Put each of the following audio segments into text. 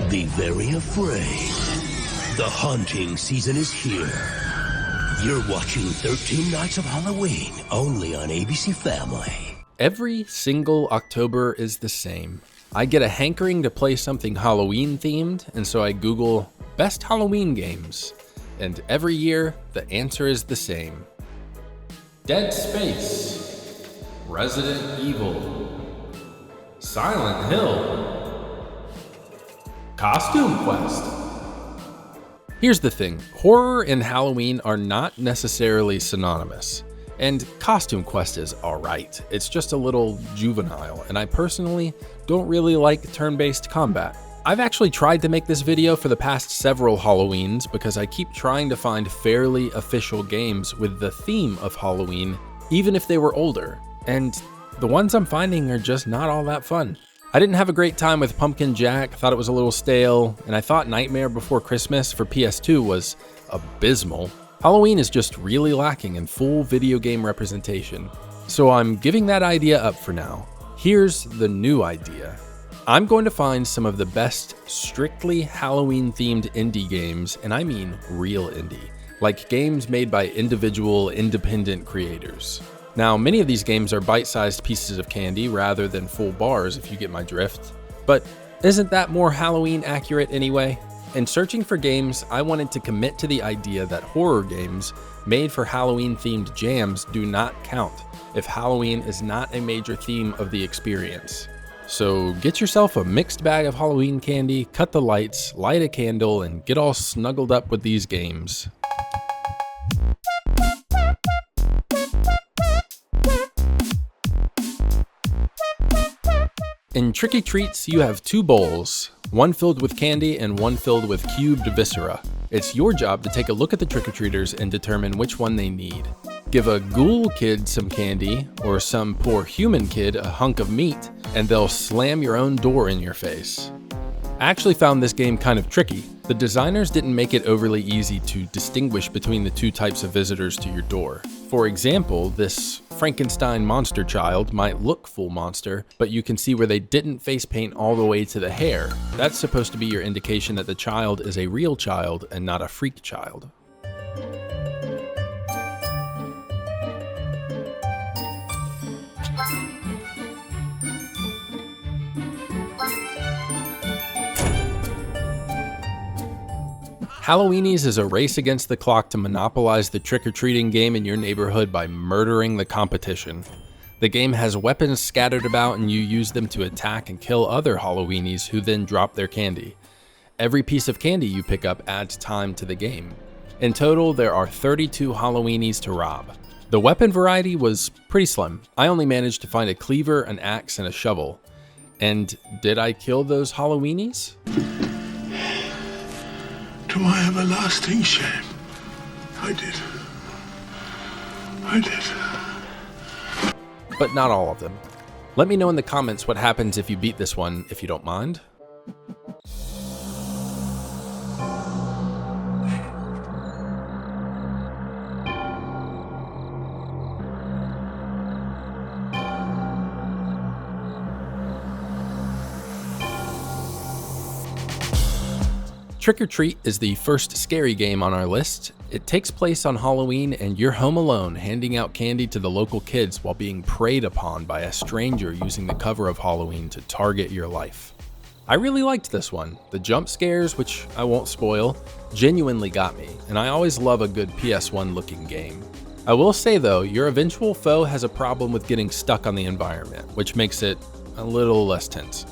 Be very afraid. The haunting season is here. You're watching 13 Nights of Halloween, only on ABC Family. Every single October is the same. I get a hankering to play something Halloween themed, and so I Google best Halloween games. And every year, the answer is the same. Dead Space, Resident Evil, Silent Hill, Costume Quest. Here's the thing, horror and Halloween are not necessarily synonymous. And Costume Quest is alright, it's just a little juvenile, and I personally don't really like turn-based combat. I've actually tried to make this video for the past several Halloweens because I keep trying to find fairly official games with the theme of Halloween, even if they were older, and the ones I'm finding are just not all that fun. I didn't have a great time with Pumpkin Jack, thought it was a little stale, and I thought Nightmare Before Christmas for PS2 was abysmal. Halloween is just really lacking in full video game representation. So I'm giving that idea up for now. Here's the new idea. I'm going to find some of the best strictly Halloween-themed indie games, and I mean real indie, like games made by individual, independent creators. Now, many of these games are bite-sized pieces of candy rather than full bars, if you get my drift. But isn't that more Halloween accurate anyway? In searching for games, I wanted to commit to the idea that horror games made for Halloween-themed jams do not count if Halloween is not a major theme of the experience. So get yourself a mixed bag of Halloween candy, cut the lights, light a candle, and get all snuggled up with these games. In Tricky Treats, you have two bowls, one filled with candy and one filled with cubed viscera. It's your job to take a look at the trick-or-treaters and determine which one they need. Give a ghoul kid some candy, or some poor human kid a hunk of meat, and they'll slam your own door in your face. I actually found this game kind of tricky. The designers didn't make it overly easy to distinguish between the two types of visitors to your door. For example, this Frankenstein monster child might look full monster, but you can see where they didn't face paint all the way to the hair. That's supposed to be your indication that the child is a real child and not a freak child. Halloweenies is a race against the clock to monopolize the trick-or-treating game in your neighborhood by murdering the competition. The game has weapons scattered about and you use them to attack and kill other Halloweenies who then drop their candy. Every piece of candy you pick up adds time to the game. In total, there are 32 Halloweenies to rob. The weapon variety was pretty slim. I only managed to find a cleaver, an axe, and a shovel. And did I kill those Halloweenies? To my everlasting shame, I did. But not all of them. Let me know in the comments what happens if you beat this one, if you don't mind. Trick or Treat is the first scary game on our list. It takes place on Halloween and you're home alone handing out candy to the local kids while being preyed upon by a stranger using the cover of Halloween to target your life. I really liked this one. The jump scares, which I won't spoil, genuinely got me, and I always love a good PS1 looking game. I will say though, your eventual foe has a problem with getting stuck on the environment, which makes it a little less tense.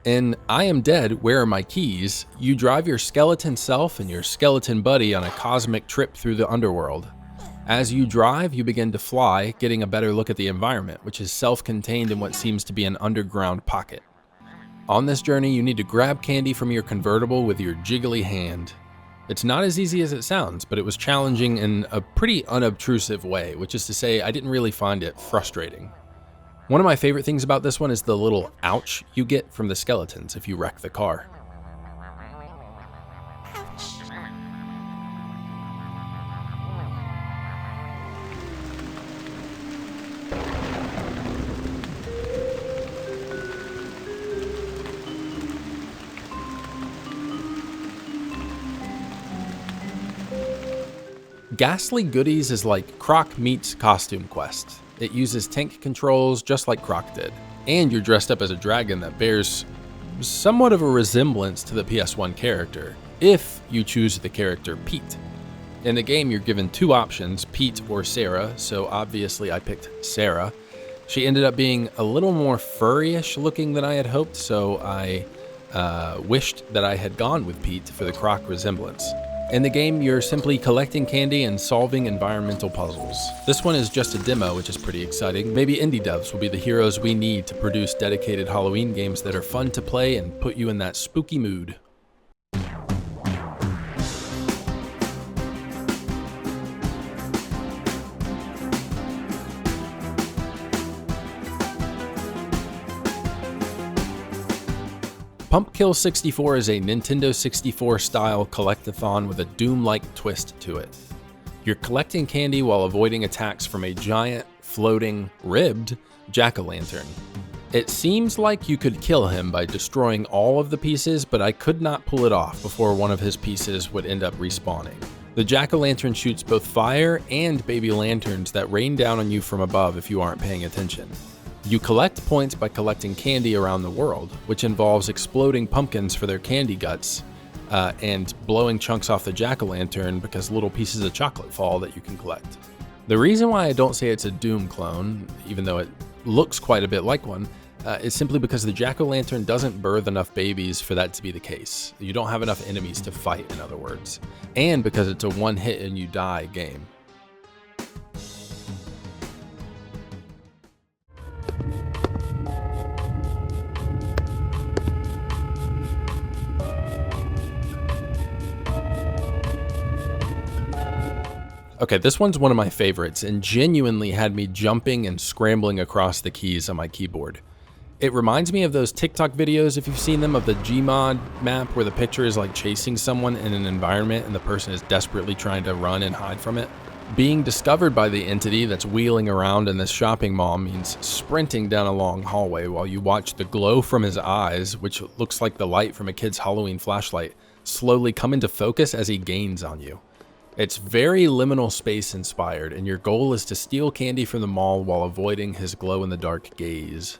In I Am Dead, Where Are My Keys?, you drive your skeleton self and your skeleton buddy on a cosmic trip through the underworld. As you drive, you begin to fly, getting a better look at the environment, which is self-contained in what seems to be an underground pocket. On this journey, you need to grab candy from your convertible with your jiggly hand. It's not as easy as it sounds, but it was challenging in a pretty unobtrusive way, which is to say I didn't really find it frustrating. One of my favorite things about this one is the little ouch you get from the skeletons if you wreck the car. Ghastly Goodies is like Croc meets Costume Quest. It uses tank controls just like Croc did, and you're dressed up as a dragon that bears somewhat of a resemblance to the PS1 character, if you choose the character Pete. In the game, you're given two options, Pete or Sarah, so obviously I picked Sarah. She ended up being a little more furry-ish looking than I had hoped, so I wished that I had gone with Pete for the Croc resemblance. In the game, you're simply collecting candy and solving environmental puzzles. This one is just a demo, which is pretty exciting. Maybe indie devs will be the heroes we need to produce dedicated Halloween games that are fun to play and put you in that spooky mood. Pumpkill 64 is a Nintendo 64 style collectathon with a Doom-like twist to it. You're collecting candy while avoiding attacks from a giant, floating, ribbed jack-o'-lantern. It seems like you could kill him by destroying all of the pieces, but I could not pull it off before one of his pieces would end up respawning. The jack-o'-lantern shoots both fire and baby lanterns that rain down on you from above if you aren't paying attention. You collect points by collecting candy around the world, which involves exploding pumpkins for their candy guts, and blowing chunks off the jack-o'-lantern because little pieces of chocolate fall that you can collect. The reason why I don't say it's a Doom clone, even though it looks quite a bit like one, is simply because the jack-o'-lantern doesn't birth enough babies for that to be the case. You don't have enough enemies to fight, in other words. And because it's a one hit and you die game. Okay, this one's one of my favorites and genuinely had me jumping and scrambling across the keys on my keyboard. It reminds me of those TikTok videos, if you've seen them, of the Gmod map where the picture is like chasing someone in an environment and the person is desperately trying to run and hide from it. Being discovered by the entity that's wheeling around in this shopping mall means sprinting down a long hallway while you watch the glow from his eyes, which looks like the light from a kid's Halloween flashlight, slowly come into focus as he gains on you. It's very liminal space inspired, and your goal is to steal candy from the mall while avoiding his glow-in-the-dark gaze.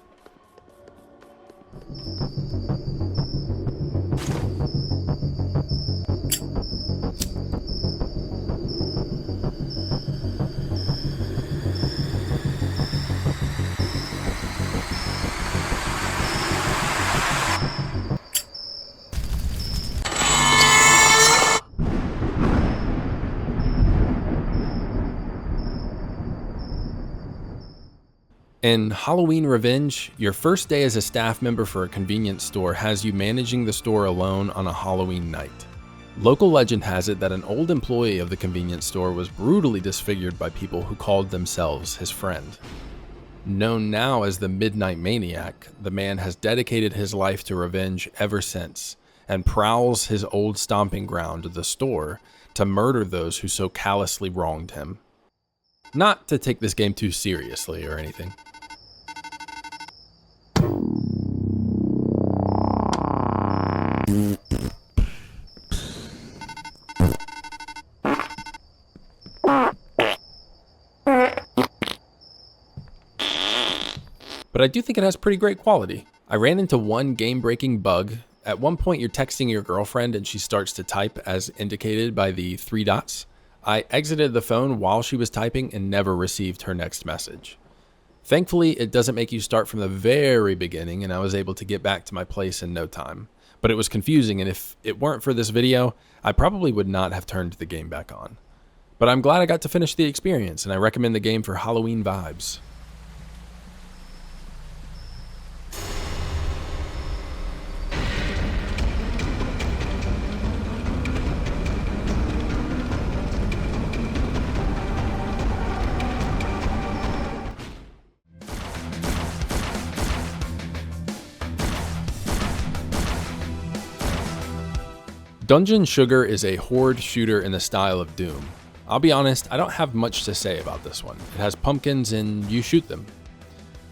In Halloween Revenge, your first day as a staff member for a convenience store has you managing the store alone on a Halloween night. Local legend has it that an old employee of the convenience store was brutally disfigured by people who called themselves his friend. Known now as the Midnight Maniac, the man has dedicated his life to revenge ever since, and prowls his old stomping ground, the store, to murder those who so callously wronged him. Not to take this game too seriously or anything. But I do think it has pretty great quality. I ran into one game-breaking bug. At one point you're texting your girlfriend and she starts to type as indicated by the 3 dots. I exited the phone while she was typing and never received her next message. Thankfully, it doesn't make you start from the very beginning and I was able to get back to my place in no time. But it was confusing, and if it weren't for this video, I probably would not have turned the game back on. But I'm glad I got to finish the experience, and I recommend the game for Halloween vibes. Dungeon Sugar is a horde shooter in the style of Doom. I'll be honest, I don't have much to say about this one. It has pumpkins and you shoot them.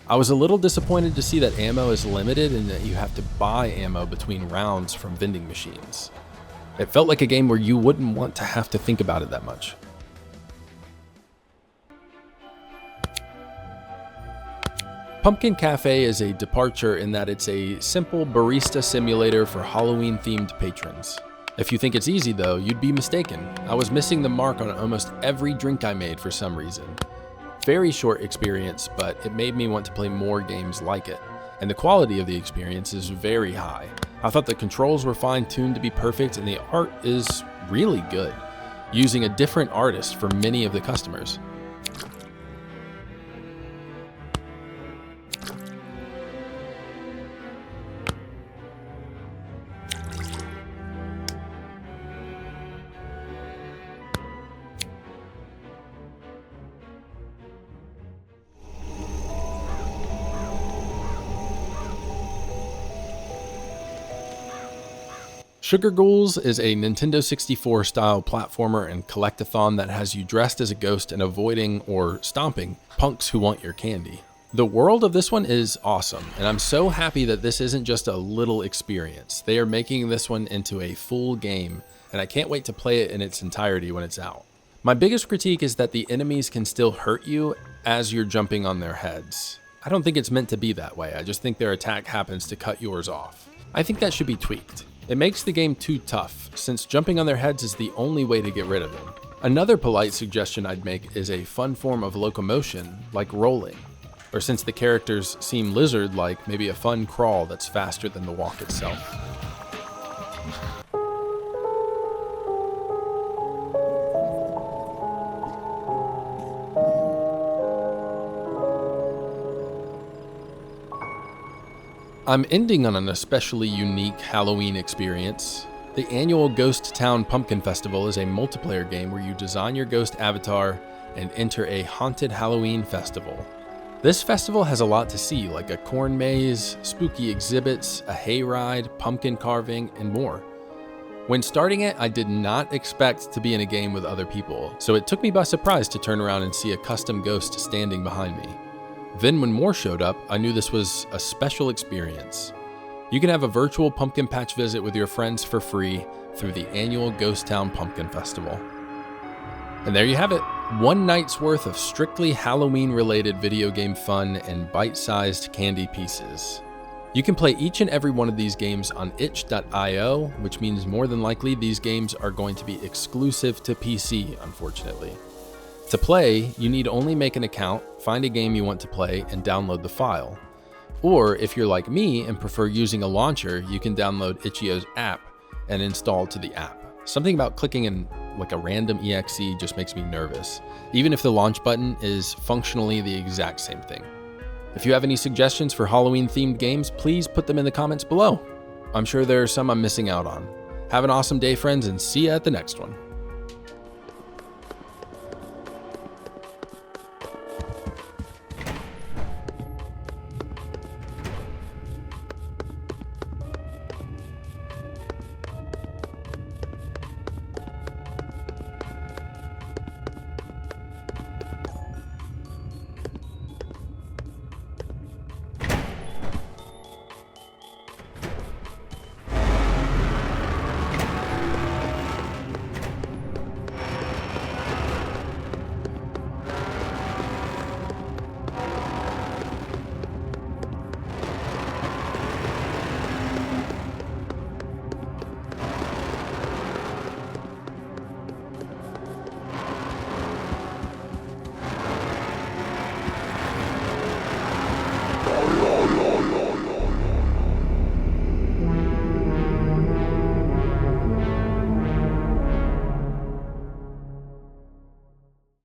I was a little disappointed to see that ammo is limited and that you have to buy ammo between rounds from vending machines. It felt like a game where you wouldn't want to have to think about it that much. Pumpkin Cafe is a departure in that it's a simple barista simulator for Halloween-themed patrons. If you think it's easy though, you'd be mistaken. I was missing the mark on almost every drink I made for some reason. Very short experience, but it made me want to play more games like it. And the quality of the experience is very high. I thought the controls were fine-tuned to be perfect and the art is really good, using a different artist for many of the customers. Sugar Ghouls is a Nintendo 64 style platformer and collectathon that has you dressed as a ghost and avoiding or stomping punks who want your candy. The world of this one is awesome, and I'm so happy that this isn't just a little experience. They are making this one into a full game, and I can't wait to play it in its entirety when it's out. My biggest critique is that the enemies can still hurt you as you're jumping on their heads. I don't think it's meant to be that way, I just think their attack happens to cut yours off. I think that should be tweaked. It makes the game too tough, since jumping on their heads is the only way to get rid of them. Another polite suggestion I'd make is a fun form of locomotion, like rolling. Or since the characters seem lizard-like, maybe a fun crawl that's faster than the walk itself. I'm ending on an especially unique Halloween experience. The annual Ghost Town Pumpkin Festival is a multiplayer game where you design your ghost avatar and enter a haunted Halloween festival. This festival has a lot to see, like a corn maze, spooky exhibits, a hayride, pumpkin carving, and more. When starting it, I did not expect to be in a game with other people, so it took me by surprise to turn around and see a custom ghost standing behind me. Then when more showed up, I knew this was a special experience. You can have a virtual pumpkin patch visit with your friends for free through the annual Ghost Town Pumpkin Festival. And there you have it, one night's worth of strictly Halloween-related video game fun and bite-sized candy pieces. You can play each and every one of these games on itch.io, which means more than likely these games are going to be exclusive to PC, unfortunately. To play, you need only make an account, find a game you want to play, and download the file. Or if you're like me and prefer using a launcher, you can download itch.io's app and install to the app. Something about clicking in like a random exe just makes me nervous, even if the launch button is functionally the exact same thing. If you have any suggestions for Halloween-themed games, please put them in the comments below. I'm sure there are some I'm missing out on. Have an awesome day, friends, and see ya at the next one.